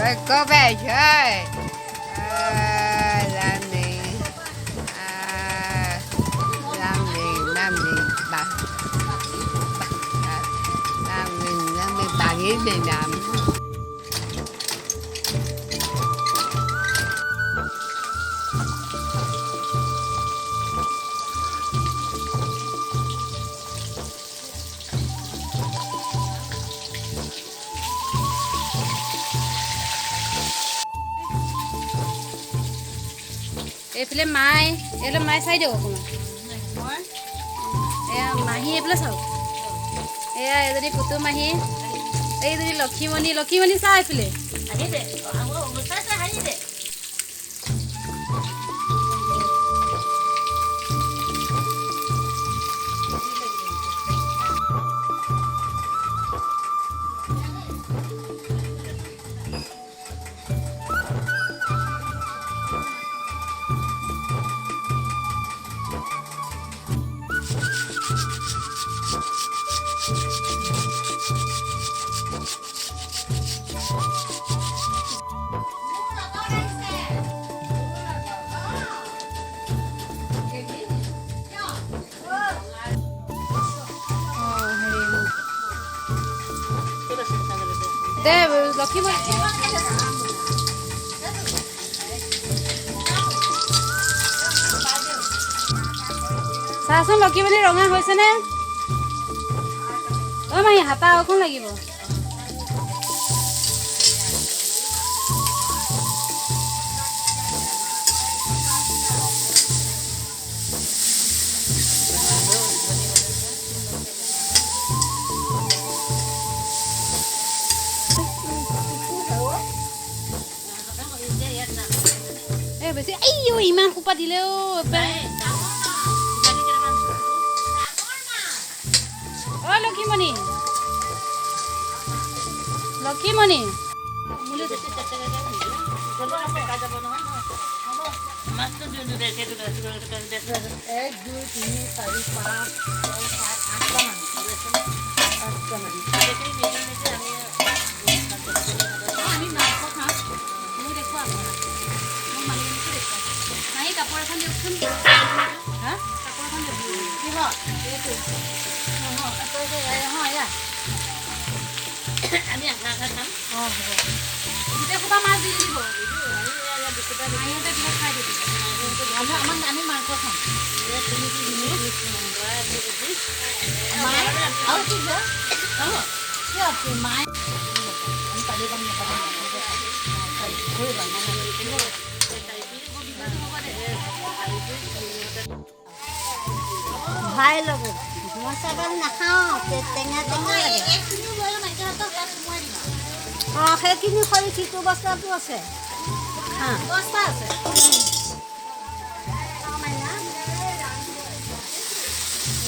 Có về chơi. Làm gì? Làm gì? Làm gì? Bà. Làm gì? Bà nghĩ gì làm? এইফালে মাই এইফালে মাই চাই দিয়ক অকণমান এয়া মাহী এইফালে চাওক এয়া এজনী পুতু মাহী এইজনী লক্ষীমণি লক্ষীমণি চা এইফালে দে লক্ষীমণি চাচোন লক্ষীমণি ৰঙা হৈছেনে অ মাহী হাতা এখন লাগিব বেছি আইও ইমান খোপা দিলে অ লক্ষীমণি লক্ষীমণি কাপোৰ এখন দিয়কচোন হা কাপোৰ এখন দিব আমি আশা খাম অঁ হ'ব গোটেই সোপা মাছ দি দিব মাহীহঁতে বিহত খাই দিব আমাক আমি মাংস খাম আৰু কি মায়ে আমি পালি পাম ভাই ল'ব মই চাগল নাখাওঁ টেঙা টেঙা লাগে অঁ সেইখিনি খৰি সিটো বস্তাটো আছে বস্তা আছে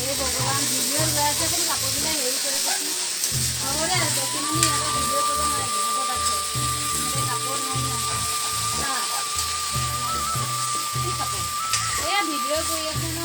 এই ভগৱান ভিডিঅ' লৈ আছে কিন্তু কাপোৰবিলাক হেৰি কৰি হ'ব দে ডকুমেণ্ট সিহঁতৰ ভিডিঅ' কৰিব নালাগে হ'ব তাতে কাপোৰ কি কাপোৰ এয়া ভিডিঅ' কৰি আছে ন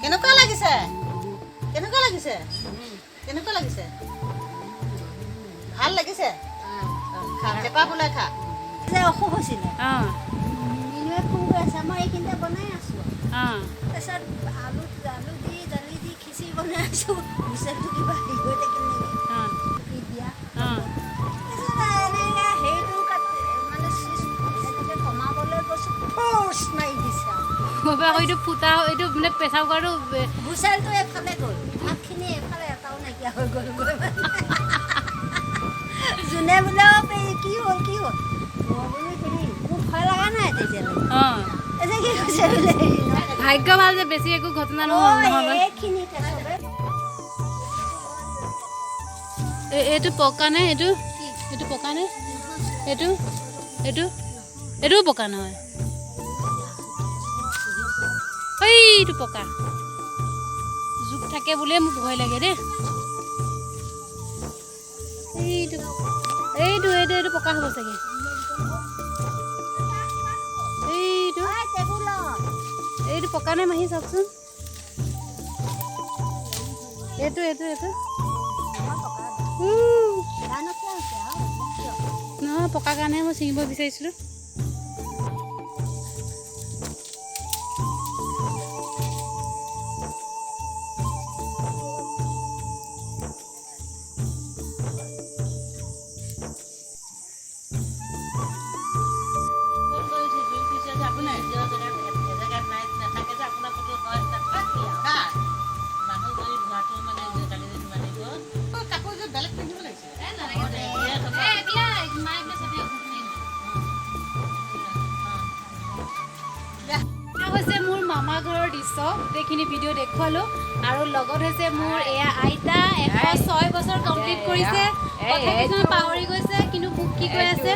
কেনেকুৱা লাগিছে কেনেকুৱা লাগিছে কেনেকুৱা লাগিছে ভাল লাগিছে খা চেপা ফুলাই খা যে অসুখ হৈছিলে মিনুৱে ফোন কৰি আছে মই এইখিনিতে বনাই আছোঁ তাৰপিছত আলু আলু দি দালি দি খিচিৰি বনাই আছোঁ হুচেলটো কিবা হেৰি হৈ থাকিল নেকি দিয়া সেইটো মানে এনেকৈ কমাবলৈ গৈছোঁ ফ'ৰ্চ মাৰি দিছে এইটো ফুটা এইটো মানে প্ৰেছাৰ কুকাৰটো হুচেলটো এফালে গ'ল ভাতখিনি এফালে এটাও নাইকিয়া হৈ গ'লগৈ যোনে বোলে কি হ'ল মই বোলো হেৰি মোৰ ভয় লগা নাই তেতিয়ালৈকে এতিয়া কি কৈছে বোলে ভাগ্য ভাল যে বেছি একো ঘটনা নহয় এইখিনিতে চবে এইটো পকা নে এইটো পকা নে এইটো পকা নহয় এইটো পকা জোক থাকে বুলিয়ে মোক ভয় লাগে দেই এইটো পকা হ'ব চাগে এইটো পকা নে মাহী চাওকচোন এইটো নহয় পকা কাৰণেহে মই ছিঙিব বিচাৰিছিলোঁ মামা ঘৰৰ দৃশ্য গোটেইখিনি ভিডিঅ' দেখুৱালোঁ আৰু লগত হৈছে মোৰ এয়া আইতা 106 বছৰ কমপ্লিট কৰিছে কথা কিছুমান পাহৰি গৈছে কিন্তু মোক কি কৈ আছে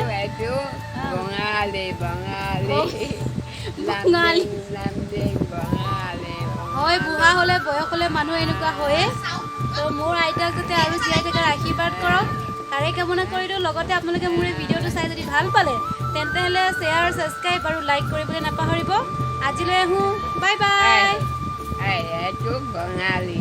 হয় বুঢ়া হ'লে বয়স হ'লে মানুহ এনেকুৱা হয়ে তো মোৰ আইতাক যাতে আৰু জীয়াই থকাৰ আশীৰ্বাদ কৰক তাৰে কামনা কৰিলোঁ লগতে আপোনালোকে মোৰ এই ভিডিঅ'টো চাই যদি ভাল পালে তেন্তে হ'লে শ্বেয়াৰ ছাবস্ক্ৰাইব আৰু লাইক কৰিবলৈ নাপাহৰিব আজিলৈ আহোঁ বাই বাই এইটো বঙালী